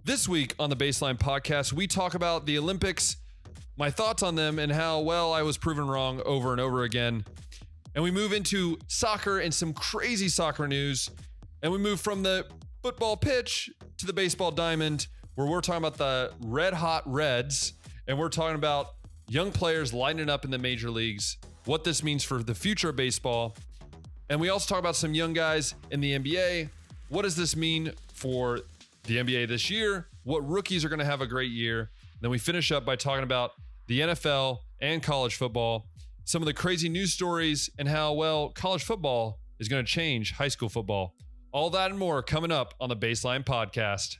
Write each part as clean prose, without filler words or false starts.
This week on the Baseline Podcast, we talk about the Olympics, my thoughts on them, and how well I was proven wrong over and over again. And we move into soccer and some crazy soccer news. And we move from the football pitch to the baseball diamond, where we're talking about the red hot Reds. And we're talking about young players lining up in the major leagues, what this means for the future of baseball. And we also talk about some young guys in the NBA. What does this mean for the NBA this year? What rookies are going to have a great year? Then we finish up by talking about the NFL and college football, some of the crazy news stories, and how, well, college football is going to change high school football. All that and more coming up on the Baseline Podcast.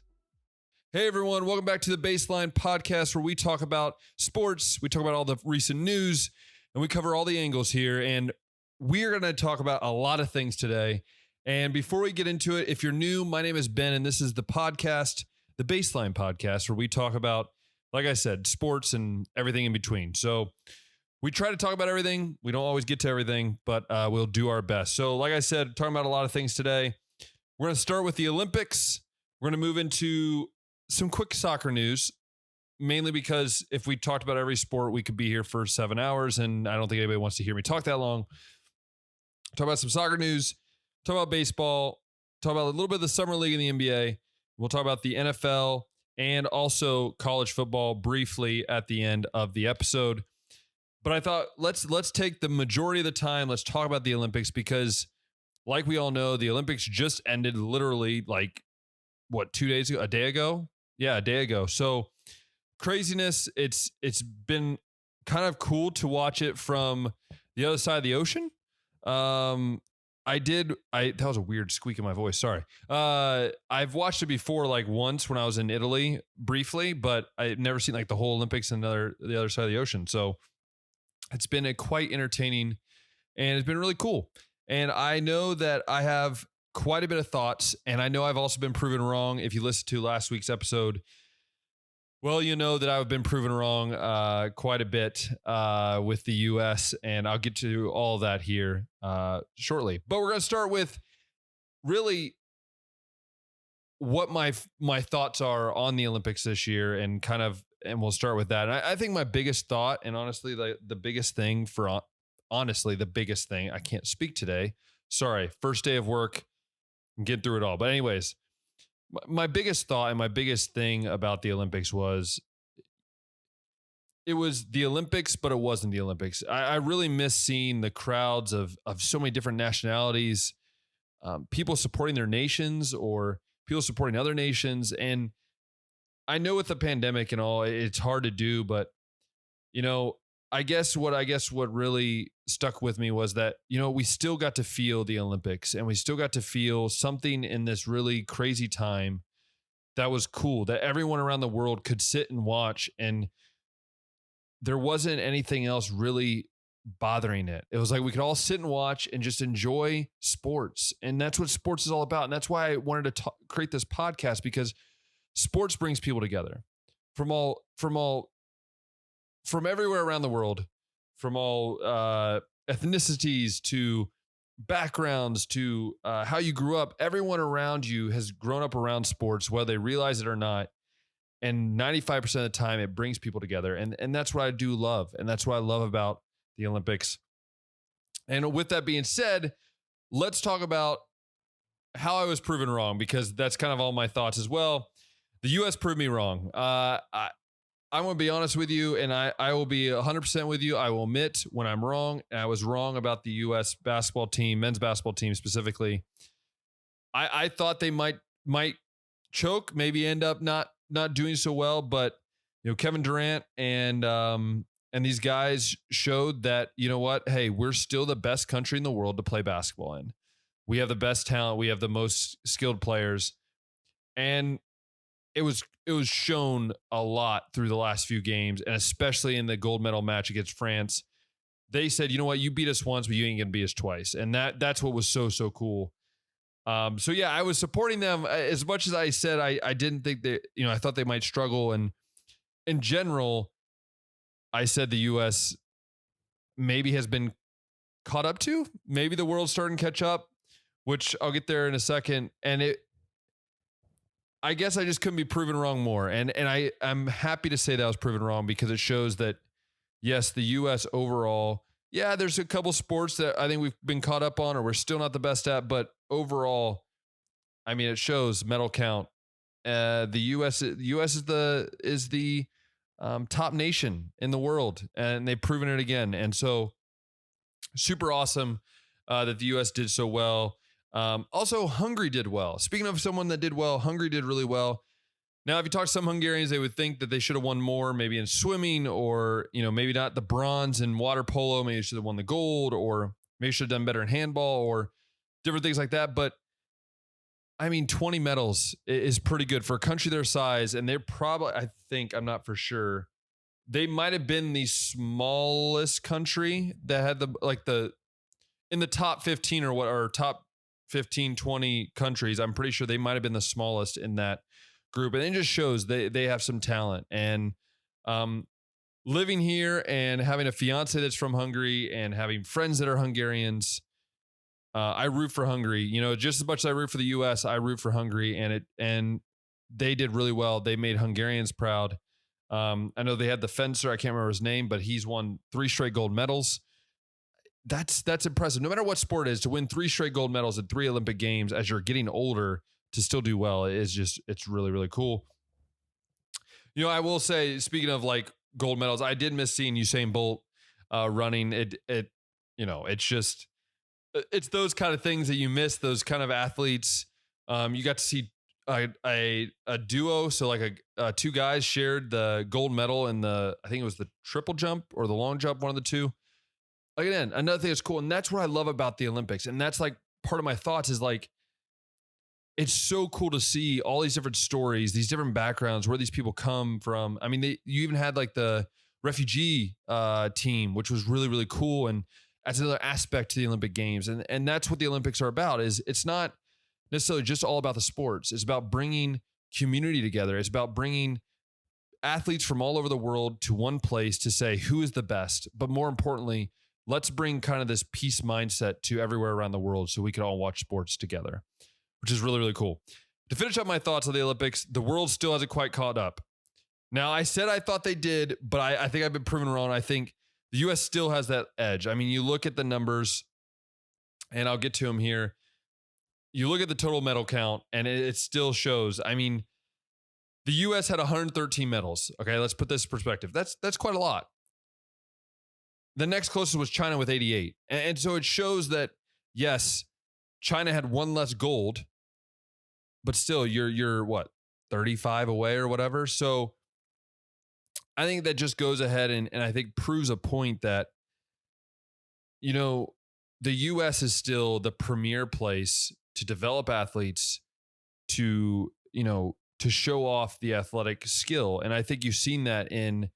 Hey, everyone. Welcome back to the Baseline Podcast, where we talk about sports. We talk about all the recent news, and we cover all the angles here. And we're going to talk about a lot of things today. And before we get into it, if you're new, my name is Ben, and this is the podcast, the Baseline Podcast, where we talk about, like I said, sports and everything in between. So we try to talk about everything. We don't always get to everything, but we'll do our best. So like I said, talking about a lot of things today. We're going to start with the Olympics. We're going to move into some quick soccer news, mainly because if we talked about every sport, we could be here for 7 hours, and I don't think anybody wants to hear me talk that long. Talk about some soccer news. Talk about baseball, talk about a little bit of the summer league in the NBA. We'll talk about the NFL and also college football briefly at the end of the episode. But I thought let's take the majority of the time. Let's talk about the Olympics because, like we all know, the Olympics just ended literally 2 days ago, a day ago. Yeah, a day ago. So craziness. It's been kind of cool to watch it from the other side of the ocean. That was a weird squeak in my voice. Sorry. I've watched it before, once when I was in Italy briefly, but I've never seen the whole Olympics and the other side of the ocean. So it's been quite entertaining and it's been really cool. And I know that I have quite a bit of thoughts, and I know I've also been proven wrong. If you listened to last week's episode, well, you know that I've been proven wrong quite a bit with the U.S., and I'll get to all of that here shortly. But we're going to start with really what my thoughts are on the Olympics this year, and we'll start with that. And I think my biggest thought, and honestly, the biggest thing, I can't speak today. Sorry, first day of work, I'm getting through it all. But anyways, my biggest thought and my biggest thing about the Olympics was it was the Olympics, but it wasn't the Olympics. I really miss seeing the crowds of so many different nationalities, people supporting their nations or people supporting other nations. And I know with the pandemic and all, it's hard to do, but I guess what really stuck with me was that, we still got to feel the Olympics, and we still got to feel something in this really crazy time that was cool, that everyone around the world could sit and watch, and there wasn't anything else really bothering it. It was like we could all sit and watch and just enjoy sports. And that's what sports is all about. And that's why I wanted to create this podcast, because sports brings people together from everywhere around the world, from all ethnicities to backgrounds to how you grew up. Everyone around you has grown up around sports, whether they realize it or not. And 95% of the time, it brings people together. And that's what I do love. And that's what I love about the Olympics. And with that being said, let's talk about how I was proven wrong, because that's kind of all my thoughts as well. The U.S. proved me wrong. I'm going to be honest with you, and I will be 100% with you. I will admit when I'm wrong, and I was wrong about the U.S. basketball team, men's basketball team specifically. I thought they might choke, maybe end up not doing so well, but Kevin Durant and these guys showed that, hey, we're still the best country in the world to play basketball in. We have the best talent, we have the most skilled players, and it was shown a lot through the last few games, and especially in the gold medal match against France. They said, you know what, you beat us once, but you ain't gonna beat us twice. And that's what was so cool. So yeah, I was supporting them as much as I said I didn't think they, I thought they might struggle. And in general, I said the US maybe has been caught up to. Maybe the world's starting to catch up, which I'll get there in a second. And I guess I just couldn't be proven wrong more. And I'm happy to say that I was proven wrong because it shows that, yes, the U.S. overall, yeah, there's a couple sports that I think we've been caught up on or we're still not the best at. But overall, I mean, it shows medal count. The U.S. is the top nation in the world, and they've proven it again. And so super awesome that the U.S. did so well. Also, Hungary did well. Speaking of someone that did well, Hungary did really well. Now, if you talk to some Hungarians, they would think that they should have won more, maybe in swimming, or maybe not the bronze in water polo. Maybe they should have won the gold, or maybe should have done better in handball, or different things like that. But I mean, 20 medals is pretty good for a country their size, and they're probably, I'm not for sure, they might have been the smallest country that had in the top 15 or top 15, 20 countries. I'm pretty sure they might have been the smallest in that group. And it just shows they have some talent. And living here and having a fiance that's from Hungary and having friends that are Hungarians, I root for Hungary. Just as much as I root for the U.S., I root for Hungary, and they did really well. They made Hungarians proud. I know they had the fencer. I can't remember his name, but he's won 3 straight gold medals. That's impressive. No matter what sport it is, to win 3 straight gold medals at 3 Olympic Games as you're getting older to still do well it's really, really cool. I will say, speaking of like gold medals, I did miss seeing Usain Bolt running. It's those kind of things that you miss, those kind of athletes. You got to see a duo. So like two guys shared the gold medal in I think it was the triple jump or the long jump, one of the two. Again, another thing that's cool. And that's what I love about the Olympics. And that's like part of my thoughts is like, it's so cool to see all these different stories, these different backgrounds, where these people come from. I mean, you even had like the refugee team, which was really, really cool. And that's another aspect to the Olympic Games. And that's what the Olympics are about, is it's not necessarily just all about the sports. It's about bringing community together. It's about bringing athletes from all over the world to one place to say who is the best. But more importantly, let's bring kind of this peace mindset to everywhere around the world so we can all watch sports together, which is really, really cool. To finish up my thoughts on the Olympics, the world still hasn't quite caught up. Now, I said I thought they did, but I think I've been proven wrong. I think the U.S. still has that edge. I mean, you look at the numbers, and I'll get to them here. You look at the total medal count, and it still shows. I mean, the U.S. had 113 medals. Okay, let's put this in perspective. That's quite a lot. The next closest was China with 88. And so it shows that, yes, China had 1 less gold, but still you're what, 35 away or whatever. So I think that just goes ahead and I think proves a point that, the U.S. is still the premier place to develop athletes, to show off the athletic skill. And I think you've seen that in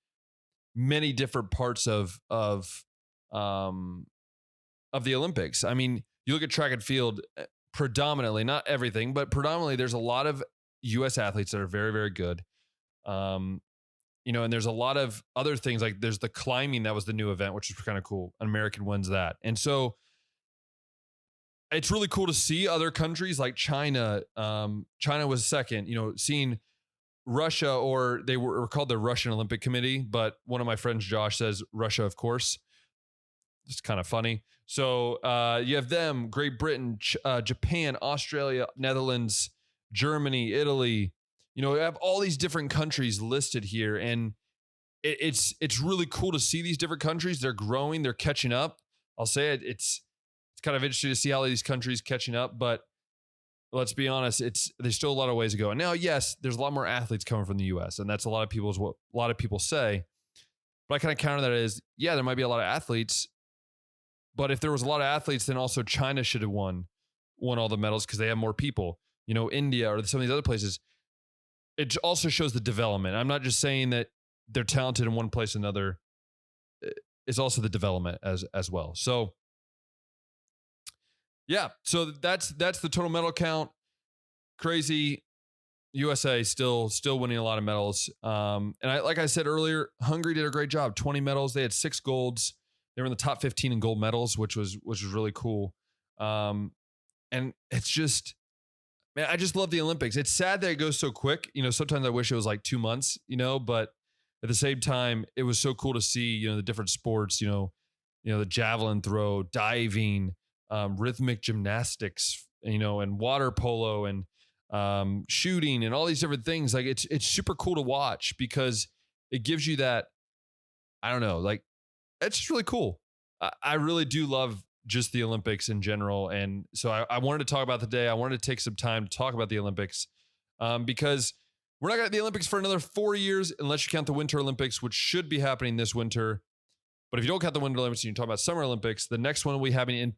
many different parts of the Olympics. I mean, you look at track and field, predominantly, not everything, but predominantly there's a lot of U.S. athletes that are very, very good. And there's a lot of other things, like there's the climbing. That was the new event, which is kind of cool. An American wins that. And so it's really cool to see other countries like China. China was second, seeing Russia, or they were called the Russian Olympic Committee, but one of my friends, Josh, says Russia, of course. It's kind of funny. So you have them, Great Britain, Japan, Australia, Netherlands, Germany, Italy. You have all these different countries listed here, and it's really cool to see these different countries. They're growing, they're catching up. I'll say it. It's kind of interesting to see how these countries catching up, but let's be honest, there's still a lot of ways to go. And now, yes, there's a lot more athletes coming from the U.S., and that's what a lot of people say. But I kind of counter that as, yeah, there might be a lot of athletes, but if there was a lot of athletes, then also China should have won all the medals because they have more people. India or some of these other places. It also shows the development. I'm not just saying that they're talented in one place or another. It's also the development as well. So yeah, so that's the total medal count. Crazy. USA still winning a lot of medals. And like I said earlier, Hungary did a great job. 20 medals. They had 6 golds. They were in the top 15 in gold medals, which was really cool. And it's just, Man, I just love the Olympics. It's sad that it goes so quick. Sometimes I wish it was like 2 months, but at the same time, it was so cool to see, the different sports, the javelin throw, diving, rhythmic gymnastics, and water polo and shooting and all these different things. Like it's super cool to watch because it gives you that, I don't know, like it's just really cool. I really do love just the Olympics in general. And so I wanted to talk about the day. I wanted to take some time to talk about the Olympics because we're not going to have the Olympics for another 4 years unless you count the Winter Olympics, which should be happening this winter. But if you don't count the Winter Olympics and you talk about Summer Olympics, the next one will be happening in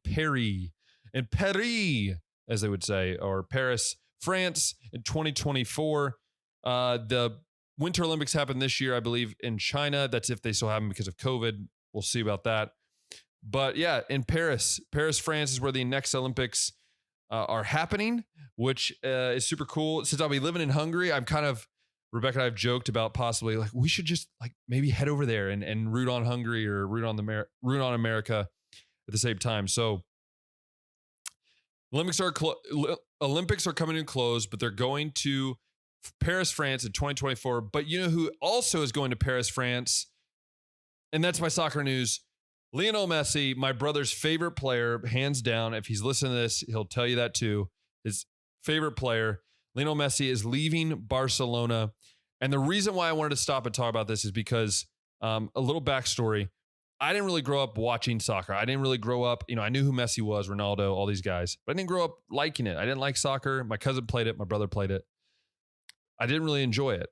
Paris, as they would say, or Paris, France in 2024. The Winter Olympics happen this year, I believe, in China. That's if they still happen because of COVID. We'll see about that. But yeah, in Paris, France is where the next Olympics are happening, which is super cool. Since I'll be living in Hungary, Rebecca and I have joked about possibly like we should just like maybe head over there and root on Hungary or root on America at the same time. So Olympics are coming to close, but they're going to Paris, France in 2024. But you know who also is going to Paris, France? And that's my soccer news. Lionel Messi, my brother's favorite player, hands down. If he's listening to this, he'll tell you that too. His favorite player, Lionel Messi, is leaving Barcelona. And the reason why I wanted to stop and talk about this is because a little backstory. I didn't really grow up watching soccer. I didn't really grow up, I knew who Messi was, Ronaldo, all these guys, but I didn't grow up liking it. I didn't like soccer. My cousin played it. My brother played it. I didn't really enjoy it.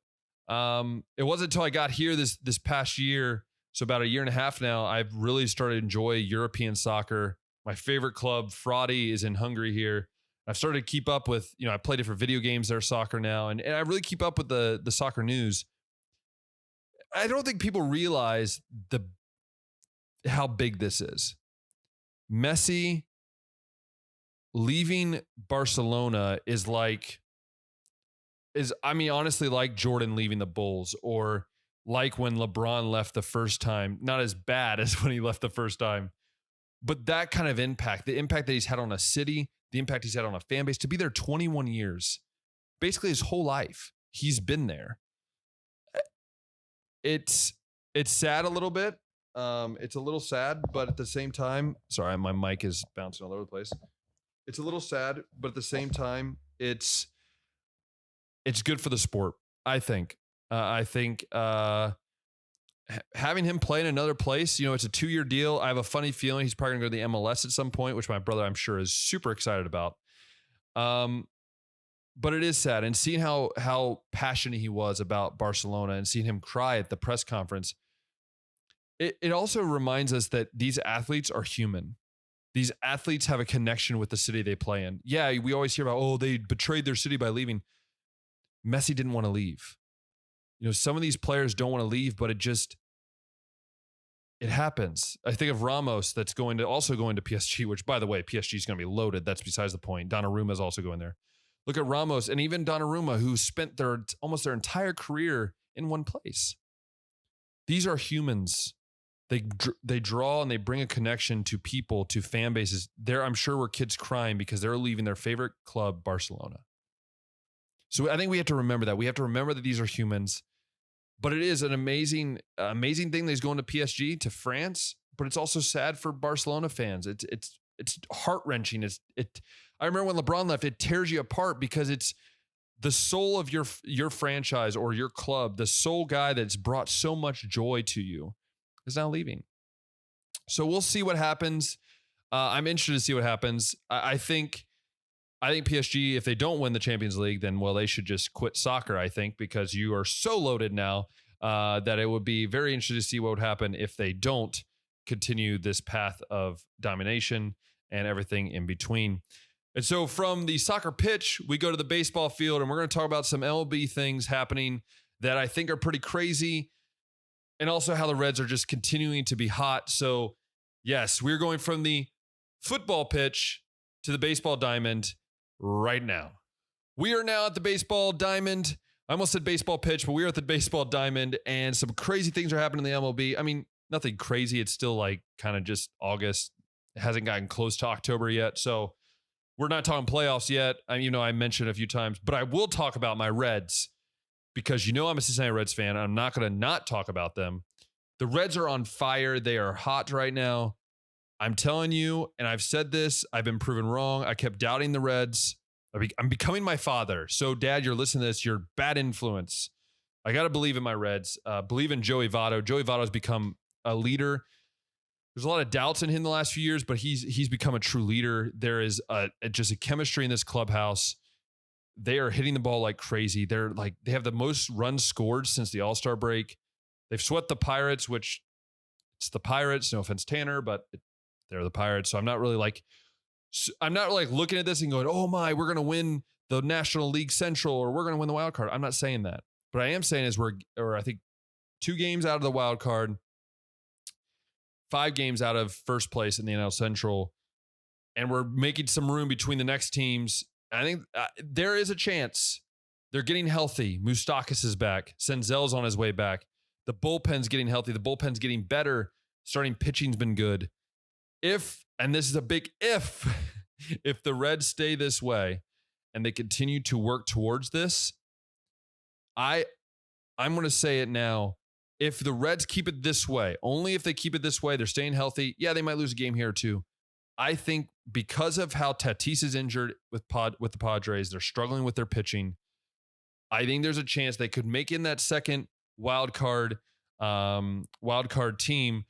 It wasn't until I got here this past year, so about a year and a half now, I've really started to enjoy European soccer. My favorite club, Fradi, is in Hungary here. I've started to keep up with, I play different video games that are soccer now, and I really keep up with the soccer news. I don't think people realize how big this is. Messi leaving Barcelona is honestly like Jordan leaving the Bulls, or like when LeBron left the first time. Not as bad as when he left the first time, but that kind of impact, the impact that he's had on a city, the impact he's had on a fan base, to be there 21 years, basically his whole life, he's been there. It's sad a little bit. It's a little sad, but at the same time, sorry, my mic is bouncing all over the place. It's a little sad, but at the same time, it's good for the sport, I think. Having him play in another place, it's a 2-year deal. I have a funny feeling he's probably going to go to the MLS at some point, which my brother, I'm sure, is super excited about. But it is sad. And seeing how passionate he was about Barcelona and seeing him cry at the press conference, it also reminds us that these athletes are human. These athletes have a connection with the city they play in. Yeah, we always hear about, they betrayed their city by leaving. Messi didn't want to leave. Some of these players don't want to leave, but it happens. I think of Ramos that's also going to PSG, which, by the way, PSG is going to be loaded. That's besides the point. Donnarumma is also going there. Look at Ramos and even Donnarumma, who spent almost their entire career in one place. These are humans. They draw and they bring a connection to people, to fan bases. There, I'm sure, were kids crying because they're leaving their favorite club, Barcelona. So I think we have to remember that. We have to remember that these are humans. But it is an amazing thing that he's going to PSG, to France. But it's also sad for Barcelona fans. It's heart-wrenching. I remember when LeBron left, it tears you apart because it's the soul of your franchise or your club, the sole guy that's brought so much joy to you, is now leaving. So we'll see what happens. I'm interested to see what happens. I think PSG, if they don't win the Champions League, then, well, they should just quit soccer, I think, because you are so loaded now that it would be very interesting to see what would happen if they don't continue this path of domination and everything in between. And so from the soccer pitch, we go to the baseball field, and we're going to talk about some MLB things happening that I think are pretty crazy, and also how the Reds are just continuing to be hot. So, yes, we're going from the football pitch to the baseball diamond right now. We are now at the baseball diamond. I almost said baseball pitch, but we are at the baseball diamond, and some crazy things are happening in the MLB. I mean, nothing crazy. It's still like kind of just August. It hasn't gotten close to October yet. So we're not talking playoffs yet. I mentioned a few times, but I will talk about my Reds because I'm a Cincinnati Reds fan. And I'm not going to not talk about them. The Reds are on fire. They are hot right now. I'm telling you, and I've said this, I've been proven wrong. I kept doubting the Reds. I'm becoming my father. So, Dad, you're listening to this. You're bad influence. I got to believe in my Reds. Believe in Joey Votto. Joey Votto has become a leader. There's a lot of doubts in him the last few years, but he's become a true leader. There is just a chemistry in this clubhouse. They are hitting the ball like crazy. They have the most runs scored since the All-Star break. They've swept the Pirates, which it's the Pirates. No offense, Tanner, but they're the Pirates. So I'm not really looking at this and going, oh my, we're going to win the National League Central or we're going to win the wild card. I'm not saying that. But I am saying is I think 2 games out of the wild card, 5 games out of first place in the NL Central, and we're making some room between the next teams. I think there is a chance. They're getting healthy. Moustakas is back. Senzel's on his way back. The bullpen's getting healthy. The bullpen's getting better. Starting pitching's been good. And this is a big if the Reds stay this way and they continue to work towards this, I'm going to say it now. If the Reds keep it this way, only if they keep it this way, they're staying healthy. Yeah, they might lose a game here or two. I think because of how Tatis is injured with the Padres, they're struggling with their pitching. I think there's a chance they could make in that second wild card team.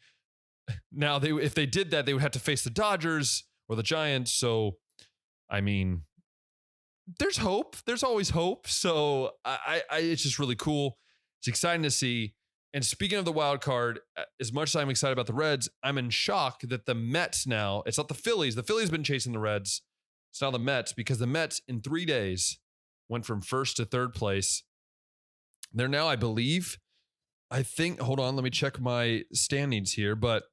Now, if they did that, they would have to face the Dodgers or the Giants. So, there's hope. There's always hope. So, it's just really cool. It's exciting to see. And speaking of the wild card, as much as I'm excited about the Reds, I'm in shock that the Mets now, it's not the Phillies. The Phillies have been chasing the Reds. It's now the Mets because the Mets in 3 days went from first to third place. They're now, I think, hold on, let me check my standings here, but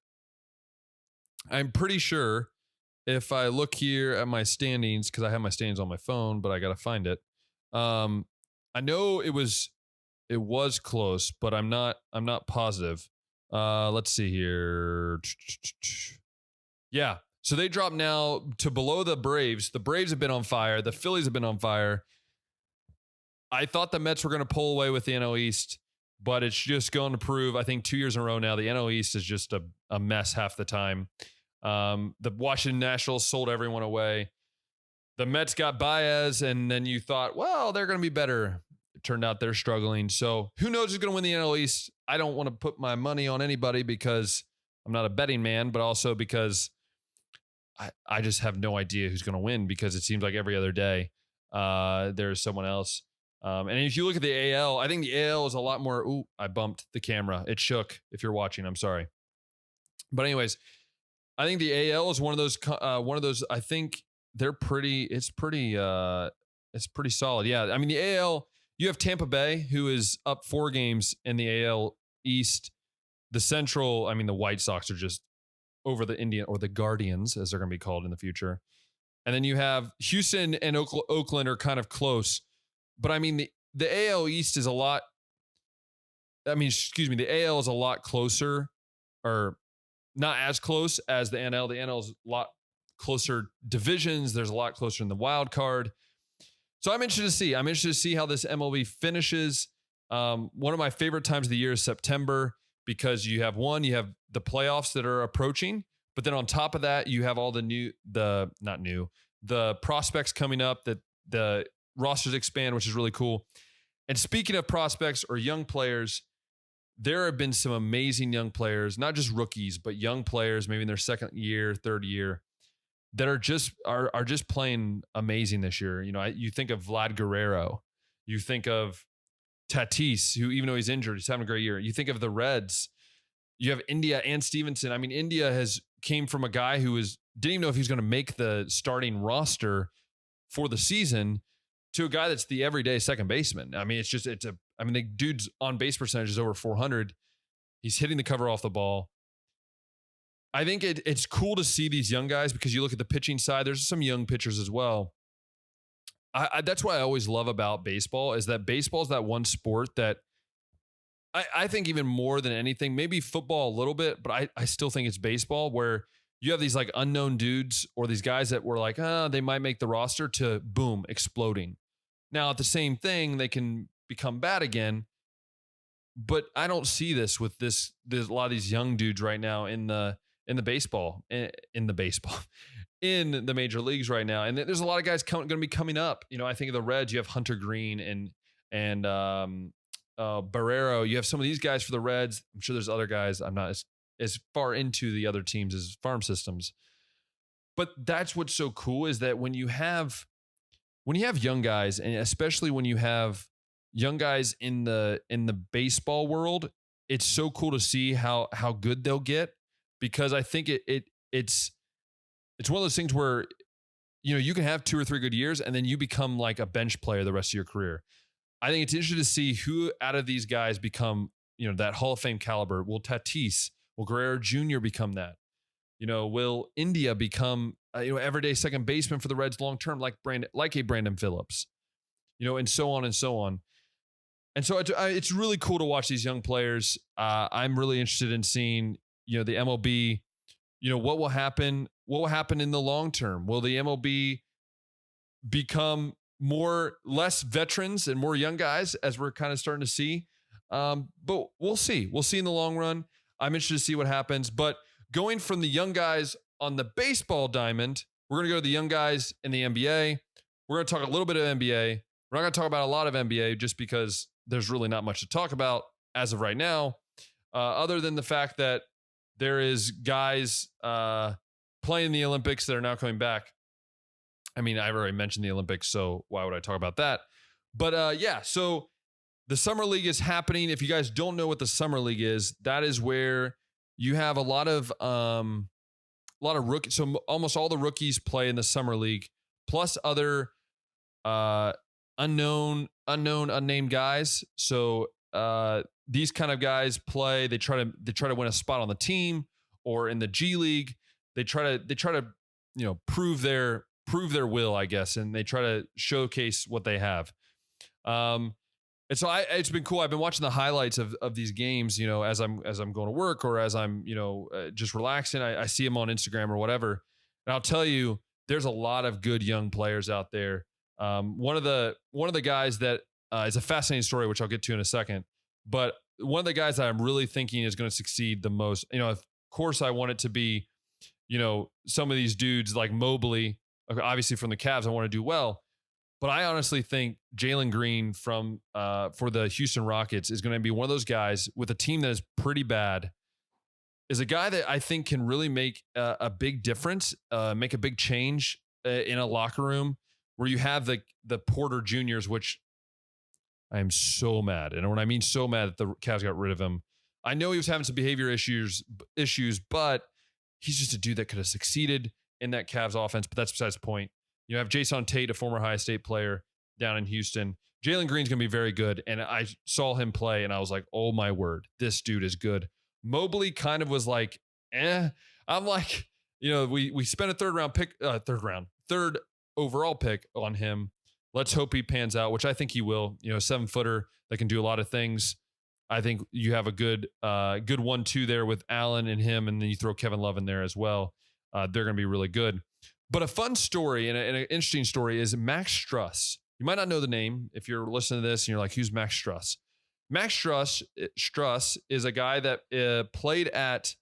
I'm pretty sure if I look here at my standings, because I have my standings on my phone, but I got to find it. I know it was close, but I'm not positive. Let's see here. Yeah. So they dropped now to below the Braves. The Braves have been on fire. The Phillies have been on fire. I thought the Mets were going to pull away with the NL East, but it's just going to prove, I think 2 years in a row now, the NL East is just a mess half the time. The Washington Nationals sold everyone away. The Mets got Baez, and then you thought, well, they're going to be better. It turned out they're struggling. So who knows who's going to win the NL East? I don't want to put my money on anybody because I'm not a betting man, but also because I just have no idea who's going to win because it seems like every other day there's someone else. And if you look at the AL, I think the AL is a lot more. Ooh, I bumped the camera. It shook. If you're watching, I'm sorry. But anyways, I think the AL is one of those. I think they're pretty. It's pretty solid. Yeah. I mean, the AL. You have Tampa Bay, who is up 4 games in the AL East. The Central. I mean, the White Sox are just over the Indian or the Guardians, as they're going to be called in the future. And then you have Houston and Oakland are kind of close. But I mean, the AL East is a lot. The AL is a lot closer, or not as close as the NL. The NL is a lot closer divisions. There's a lot closer in the wild card. So I'm interested to see. I'm interested to see how this MLB finishes. One of my favorite times of the year is September because you have the playoffs that are approaching, but then on top of that, you have all the prospects coming up, that the rosters expand, which is really cool. And speaking of prospects or young players, there have been some amazing young players, not just rookies, but young players, maybe in their second year, third year, that are just playing amazing this year. You think of Vlad Guerrero, you think of Tatis, who even though he's injured, he's having a great year. You think of the Reds, you have India and Stevenson. I mean, India came from a guy who didn't even know if he was going to make the starting roster for the season to a guy that's the everyday second baseman. I mean, the dude's on base percentage is over 400. He's hitting the cover off the ball. I think it's cool to see these young guys because you look at the pitching side, there's some young pitchers as well. That's what I always love about baseball is that baseball is that one sport that I think even more than anything, maybe football a little bit, but I still think it's baseball where you have these like unknown dudes or these guys that were like, they might make the roster to boom, exploding. Now at the same thing, they can become bad again. But I don't see this with this. There's a lot of these young dudes right now in the baseball, in the major leagues right now. And there's a lot of guys going to be coming up. I think of the Reds, you have Hunter Green and Barrero. You have some of these guys for the Reds. I'm sure there's other guys. I'm not as far into the other teams as farm systems. But that's what's so cool is that when you have young guys, and especially when you have young guys in the baseball world, it's so cool to see how good they'll get, because I think it's one of those things where you can have 2 or 3 good years and then you become like a bench player the rest of your career. I think it's interesting to see who out of these guys become that Hall of Fame caliber. Will Tatis, will Guerrero Jr. become that? Will India become everyday second baseman for the Reds long term, like a Brandon Phillips, and so on and so on. And so it's really cool to watch these young players. I'm really interested in seeing, the MLB, what will happen? What will happen in the long term? Will the MLB become less veterans and more young guys, as we're kind of starting to see? But we'll see. We'll see in the long run. I'm interested to see what happens. But going from the young guys on the baseball diamond, we're going to go to the young guys in the NBA. We're going to talk a little bit of NBA. We're not going to talk about a lot of NBA just because there's really not much to talk about as of right now, other than the fact that there is guys playing the Olympics that are now coming back. I mean, I've already mentioned the Olympics, so why would I talk about that? But so the Summer League is happening. If you guys don't know what the Summer League is, that is where you have a lot of rookies. So almost all the rookies play in the Summer League, plus other unnamed guys. So these kind of guys play. They try to win a spot on the team or in the G League. They try to prove their will, I guess, and they try to showcase what they have. And so it's been cool. I've been watching the highlights of these games, as I'm going to work or as I'm just relaxing. I see them on Instagram or whatever, and I'll tell you, there's a lot of good young players out there. One of the guys that is a fascinating story, which I'll get to in a second, but one of the guys that I'm really thinking is going to succeed the most, of course I want it to be, some of these dudes like Mobley, obviously from the Cavs, I want to do well, but I honestly think Jalen Green for the Houston Rockets is going to be one of those guys with a team that is pretty bad, is a guy that I think can really make a big difference, make a big change in a locker room, where you have the Porter Juniors, which I am so mad. And when I mean so mad that the Cavs got rid of him, I know he was having some behavior issues, but he's just a dude that could have succeeded in that Cavs offense. But that's besides the point. You have Jason Tate, a former Ohio State player down in Houston. Jalen Green's going to be very good. And I saw him play and I was like, oh my word, this dude is good. Mobley kind of was like, I'm like, we spent a third overall pick on him. Let's hope he pans out, which I think he will. 7-footer that can do a lot of things. I think you have a good 1-2 there with Allen and him, and then you throw Kevin Love in there as well. They're going to be really good. But a fun story and an interesting story is Max Struss. You might not know the name if you're listening to this and you're like, who's Max Struss? Max Struss is a guy that played at,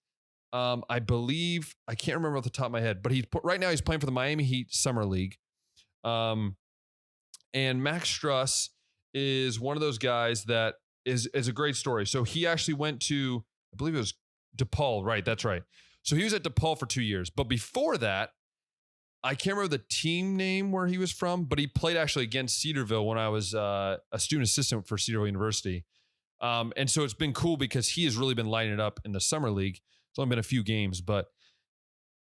I believe, I can't remember off the top of my head, but right now he's playing for the Miami Heat Summer League. And Max Struss is one of those guys that is a great story. So he actually went to, I believe it was DePaul, right? That's right. So he was at DePaul for 2 years. But before that, I can't remember the team name where he was from, but he played actually against Cedarville when I was a student assistant for Cedarville University. And so it's been cool because he has really been lighting it up in the Summer League. It's only been a few games, but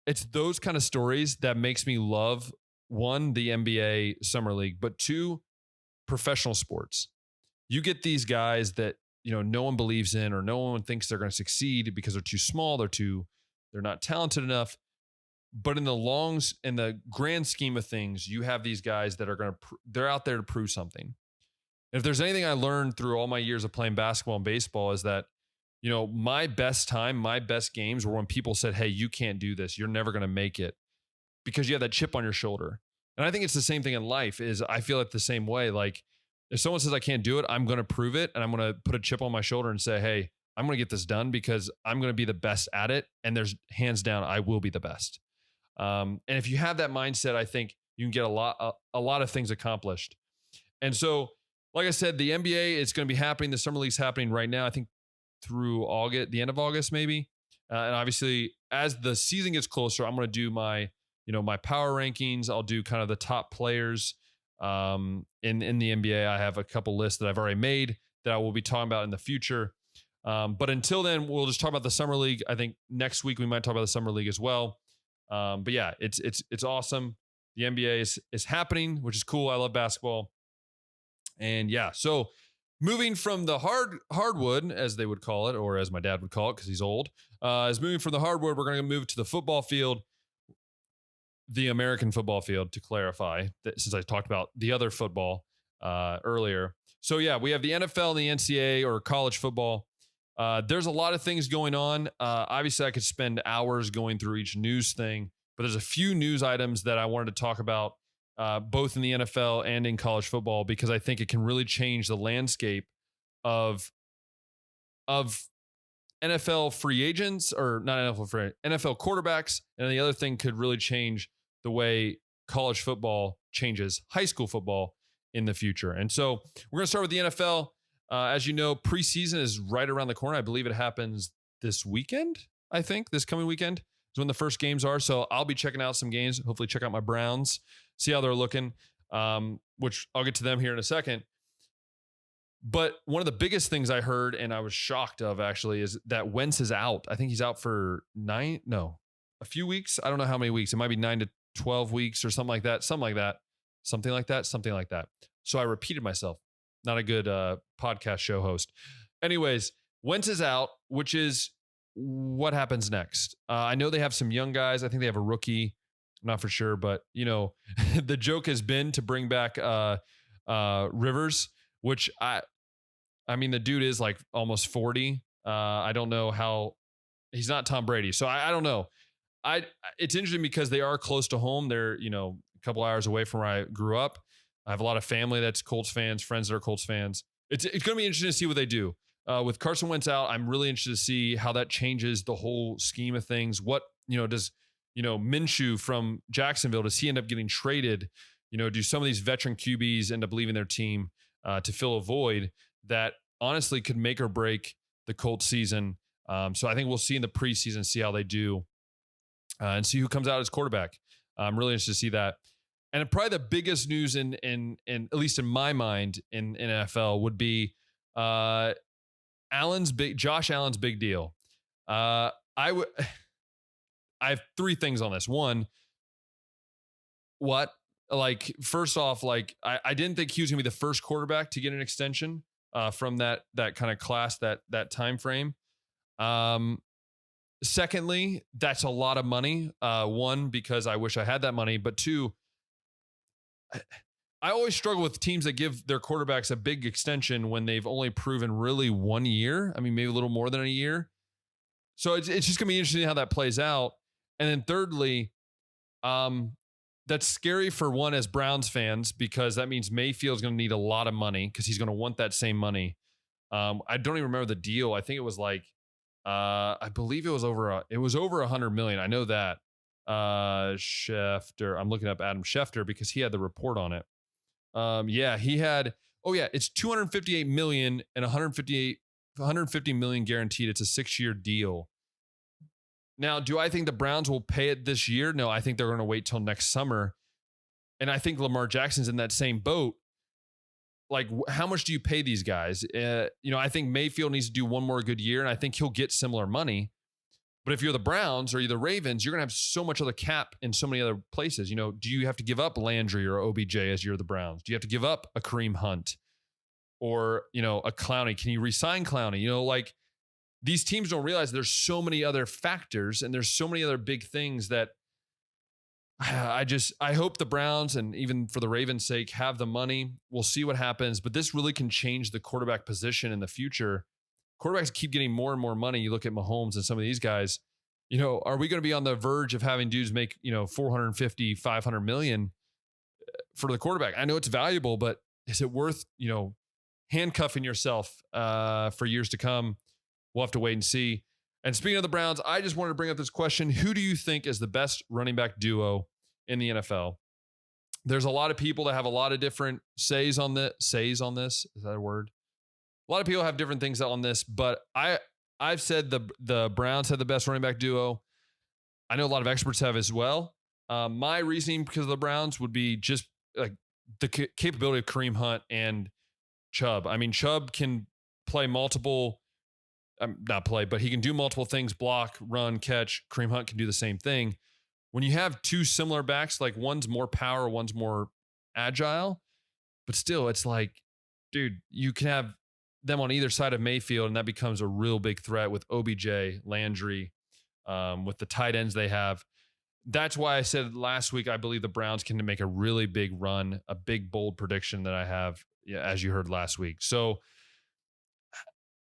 it's those kind of stories that makes me love, one, the NBA Summer League, but two, professional sports. You get these guys that, no one believes in or no one thinks they're going to succeed because they're too small, they're not talented enough. But in the grand scheme of things, you have these guys that are they're out there to prove something. And if there's anything I learned through all my years of playing basketball and baseball is that, my best time, my best games were when people said, hey, you can't do this. You're never going to make it because you have that chip on your shoulder. And I think it's the same thing in life is I feel it the same way. Like if someone says I can't do it, I'm going to prove it. And I'm going to put a chip on my shoulder and say, hey, I'm going to get this done because I'm going to be the best at it. And there's hands down, I will be the best. And if you have that mindset, I think you can get a lot of things accomplished. And so, like I said, the NBA is going to be happening. The summer league's happening right now. I think through August, the end of August, maybe. And obviously, as the season gets closer, I'm going to do my power rankings. I'll do kind of the top players in the NBA. I have a couple lists that I've already made that I will be talking about in the future. But until then, we'll just talk about the summer league. I think next week we might talk about the summer league as well. But yeah, it's awesome. The NBA is happening, which is cool. I love basketball. And yeah, so moving from the hardwood, as they would call it, or as my dad would call it because he's old, is moving from the hardwood. We're going to move to the football field, the American football field, to clarify, since I talked about the other football earlier. So yeah, we have the NFL and the NCAA, or college football. There's a lot of things going on. Obviously, I could spend hours going through each news thing, but there's a few news items that I wanted to talk about, both in the NFL and in college football, because I think it can really change the landscape of NFL free agents, or not NFL free, NFL quarterbacks. And the other thing could really change the way college football changes high school football in the future. And so we're going to start with the NFL. As you know, preseason is right around the corner. I believe it happens this weekend. I think this coming weekend is when the first games are. So I'll be checking out some games, hopefully check out my Browns, see how they're looking, which I'll get to them here in a second. But one of the biggest things I heard, and I was shocked of actually, is that Wentz is out. I think he's out for a few weeks. I don't know how many weeks. It might be 9 to 12 weeks or something like that. So I repeated myself. Not a good podcast show host. Anyways, Wentz is out, which is what happens next. I know they have some young guys. I think they have a rookie. I'm not for sure, but the joke has been to bring back Rivers, which I mean, the dude is like almost 40. I don't know how he's not Tom Brady. So I don't know. It's interesting because they are close to home. They're, a couple hours away from where I grew up. I have a lot of family that's Colts fans, friends that are Colts fans. It's going to be interesting to see what they do. With Carson Wentz out, I'm really interested to see how that changes the whole scheme of things. What, does, Minshew from Jacksonville, does he end up getting traded? Do some of these veteran QBs end up leaving their team to fill a void that honestly could make or break the Colts season? So I think we'll see in the preseason, see how they do and see who comes out as quarterback. I'm really interested to see that. And probably the biggest news in at least in my mind in NFL would be Josh Allen's big deal. I have three things on this. One, first off, I didn't think he was gonna be the first quarterback to get an extension from that kind of class, that time frame. Secondly, that's a lot of money. One, because I wish I had that money, but two, I always struggle with teams that give their quarterbacks a big extension when they've only proven really 1 year. I mean, maybe a little more than a year. So it's just going to be interesting how that plays out. And then thirdly, that's scary for one as Browns fans, because that means Mayfield's going to need a lot of money because he's going to want that same money. I don't even remember the deal. I think it was I believe it was over $100 million. I know that. Schefter. I'm looking up Adam Schefter because he had the report on it. He had. Oh yeah, it's $258 million and $150 million guaranteed. It's a 6-year deal. Now, do I think the Browns will pay it this year? No, I think they're going to wait till next summer. And I think Lamar Jackson's in that same boat. How much do you pay these guys? I think Mayfield needs to do one more good year, and I think he'll get similar money. But if you're the Browns or you're the Ravens, you're going to have so much other cap in so many other places. Do you have to give up Landry or OBJ as you're the Browns? Do you have to give up a Kareem Hunt or, a Clowney? Can you re-sign Clowney? These teams don't realize there's so many other factors and there's so many other big things that I hope the Browns, and even for the Ravens' sake, have the money. We'll see what happens, but this really can change the quarterback position in the future. quarterbacks keep getting more and more money. You look at Mahomes and some of these guys, are we going to be on the verge of having dudes make, 450, 500 million for the quarterback? I know it's valuable, but is it worth, handcuffing yourself for years to come? We'll have to wait and see. And speaking of the Browns, I just wanted to bring up this question. Who do you think is the best running back duo in the NFL? There's a lot of people that have a lot of different says on this. Is that a word? A lot of people have different things on this, but I've said the Browns have the best running back duo. I know a lot of experts have as well. My reasoning because of the Browns would be just like the capability of Kareem Hunt and Chubb. I mean, Chubb can play multiple, but he can do multiple things: block, run, catch. Kareem Hunt can do the same thing. When you have two similar backs, like one's more power, one's more agile, but still, it's like, dude, you can have them on either side of Mayfield, and that becomes a real big threat with OBJ, Landry, with the tight ends they have. That's why I said last week I believe the Browns can make a really big run, a big, bold prediction that I have, as you heard last week. So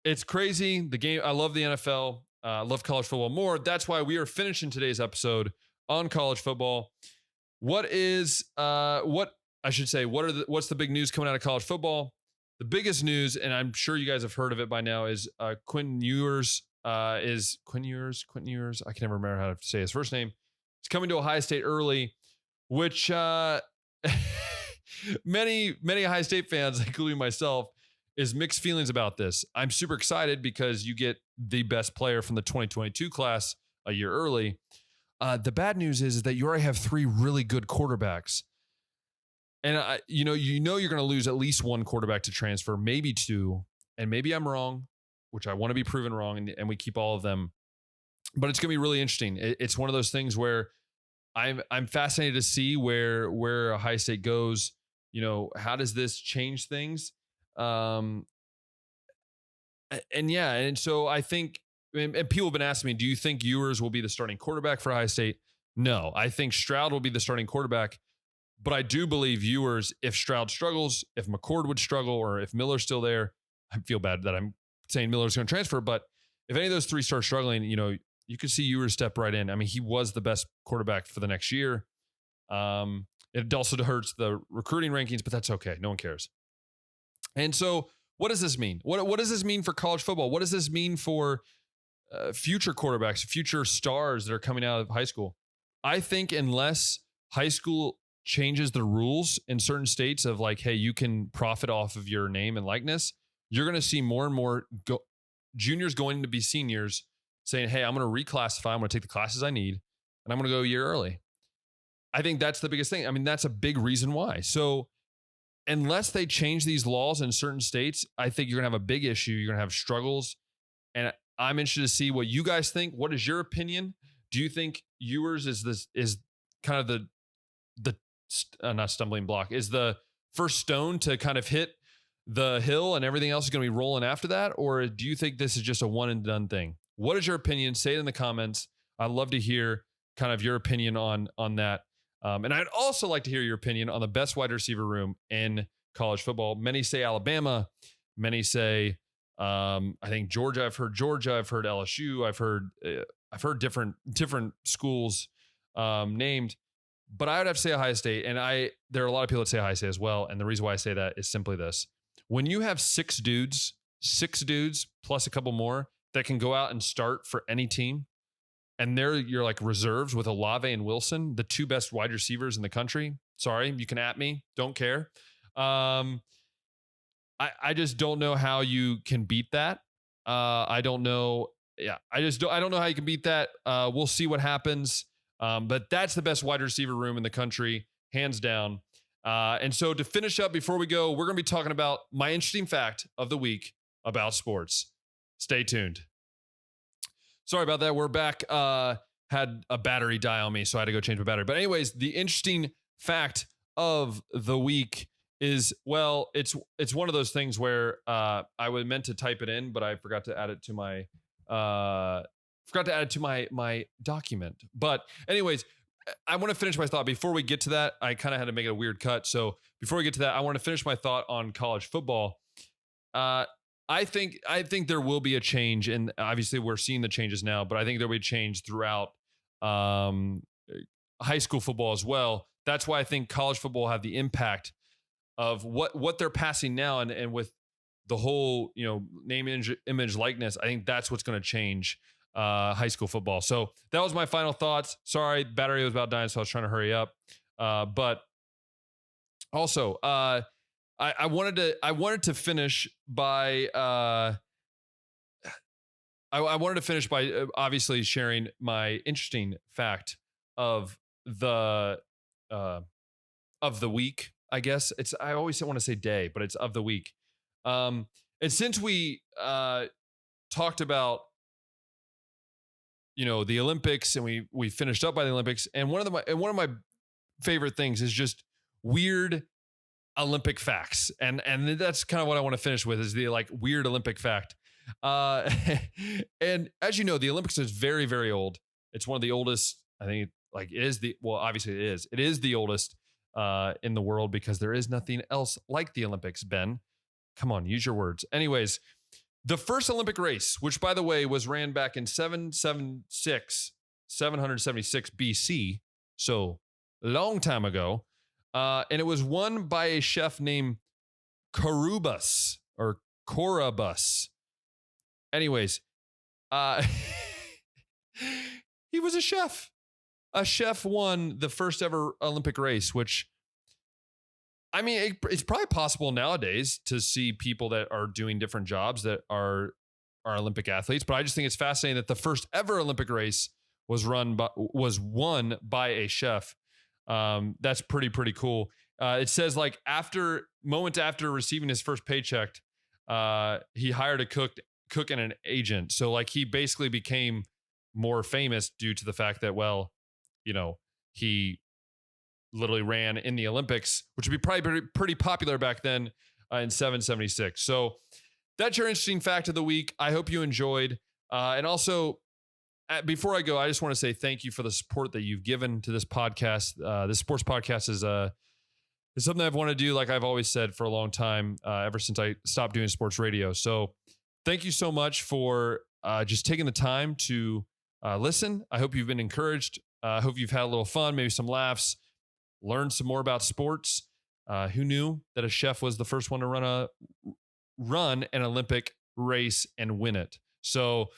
it's crazy. The game, I love the NFL. I love college football more. That's why we are finishing today's episode on college football. What's the big news coming out of college football? The biggest news, and I'm sure you guys have heard of it by now, is Quentin Ewers. Quentin Ewers? I can never remember how to say his first name. He's coming to Ohio State early, which many Ohio State fans, including myself, is mixed feelings about this. I'm super excited because you get the best player from the 2022 class a year early. The bad news is that you already have three really good quarterbacks. And you're going to lose at least one quarterback to transfer, maybe two, and maybe I'm wrong, which I want to be proven wrong, and we keep all of them. But it's going to be really interesting. It's one of those things where I'm fascinated to see where Ohio State goes. How does this change things? And so I think, and people have been asking me, do you think Ewers will be the starting quarterback for Ohio State? No, I think Stroud will be the starting quarterback. But I do believe Ewers, if Stroud struggles, if McCord would struggle, or if Miller's still there, I feel bad that I'm saying Miller's going to transfer. But if any of those three start struggling, you could see Ewers step right in. I mean, he was the best quarterback for the next year. It also hurts the recruiting rankings, but that's okay. No one cares. And so what does this mean? What does this mean for college football? What does this mean for future quarterbacks, future stars that are coming out of high school? I think unless high school changes the rules in certain states of like, hey, you can profit off of your name and likeness, you're going to see more and more juniors going to be seniors saying, hey, I'm going to reclassify. I'm going to take the classes I need, and I'm going to go a year early. I think that's the biggest thing. I mean, that's a big reason why. So unless they change these laws in certain states, I think you're going to have a big issue. You're going to have struggles. And I'm interested to see what you guys think. What is your opinion? Do you think Ewers is kind of the not stumbling block, is the first stone to kind of hit the hill and everything else is going to be rolling after that? Or do you think this is just a one and done thing? What is your opinion? Say it in the comments. I'd love to hear kind of your opinion on that. And I'd also like to hear your opinion on the best wide receiver room in college football. Many say Alabama. Many say, I think Georgia. I've heard Georgia. I've heard LSU. I've heard different schools named. But I would have to say Ohio State, and there are a lot of people that say Ohio State as well. And the reason why I say that is simply this: when you have six dudes plus a couple more that can go out and start for any team, and you're like reserves with Olave and Wilson, the two best wide receivers in the country. Sorry, you can at me, don't care. I just don't know how you can beat that. I don't know. Yeah, I don't know how you can beat that. We'll see what happens. But that's the best wide receiver room in the country, hands down. And so to finish up, before we go, we're going to be talking about my interesting fact of the week about sports. Stay tuned. Sorry about that. We're back. Had a battery die on me, so I had to go change my battery. But anyways, the interesting fact of the week is, well, it's one of those things where I was meant to type it in, but I forgot to add it to my my document. But anyways, I want to finish my thought. Before we get to that, I kind of had to make a weird cut. So before we get to that, I want to finish my thought on college football. I think there will be a change, and obviously we're seeing the changes now, but I think there'll be a change throughout high school football as well. That's why I think college football will have the impact of what they're passing now, and with the whole name, image, likeness. I think that's what's going to change high school football. So that was my final thoughts. Sorry, battery was about dying, so I was trying to hurry up. But also, I wanted to finish by obviously sharing my interesting fact of the week. I guess I always want to say day, but it's of the week. And since we talked about the Olympics, and we finished up by the Olympics, and one of my favorite things is just weird Olympic facts, and that's kind of what I want to finish with, is the weird Olympic fact. And as you know, the Olympics is very, very old. It's one of the oldest. I think obviously it is the oldest in the world, because there is nothing else like the Olympics. Ben, come on, use your words. Anyways, the first Olympic race, which by the way was ran back in 776 BC, so a long time ago, and it was won by a chef named Corubus. Anyways, he was a chef. A chef won the first ever Olympic race, which, I mean, it's probably possible nowadays to see people that are doing different jobs that are Olympic athletes. But I just think it's fascinating that the first ever Olympic race was won by a chef. That's pretty cool. It says moments after receiving his first paycheck, he hired a cook and an agent. So he basically became more famous due to the fact that, he literally ran in the Olympics, which would be probably pretty popular back then in 776. So that's your interesting fact of the week. I hope you enjoyed. And also, before I go, I just want to say thank you for the support that you've given to this podcast. This sports podcast is something I've wanted to do, like I've always said, for a long time, ever since I stopped doing sports radio. So thank you so much for just taking the time to listen. I hope you've been encouraged. I hope you've had a little fun, maybe some laughs, learned some more about sports. Who knew that a chef was the first one to run an Olympic race and win it? So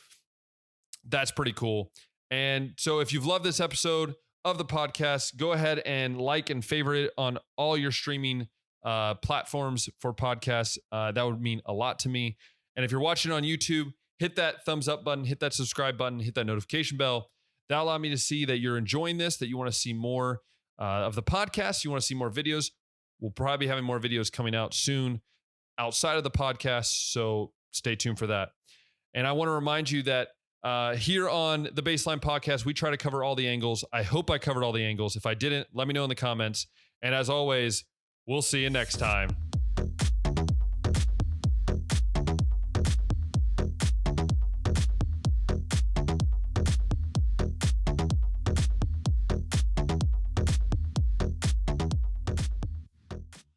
that's pretty cool. And so if you've loved this episode of the podcast, go ahead and like and favorite it on all your streaming platforms for podcasts. That would mean a lot to me. And if you're watching on YouTube, hit that thumbs up button, hit that subscribe button, hit that notification bell. That'll allow me to see that you're enjoying this, that you want to see more of the podcast. You want to see more videos. We'll probably be having more videos coming out soon outside of the podcast, so stay tuned for that. And I want to remind you that here on the Baseline Podcast, we try to cover all the angles. I hope I covered all the angles. If I didn't, let me know in the comments. And as always, we'll see you next time.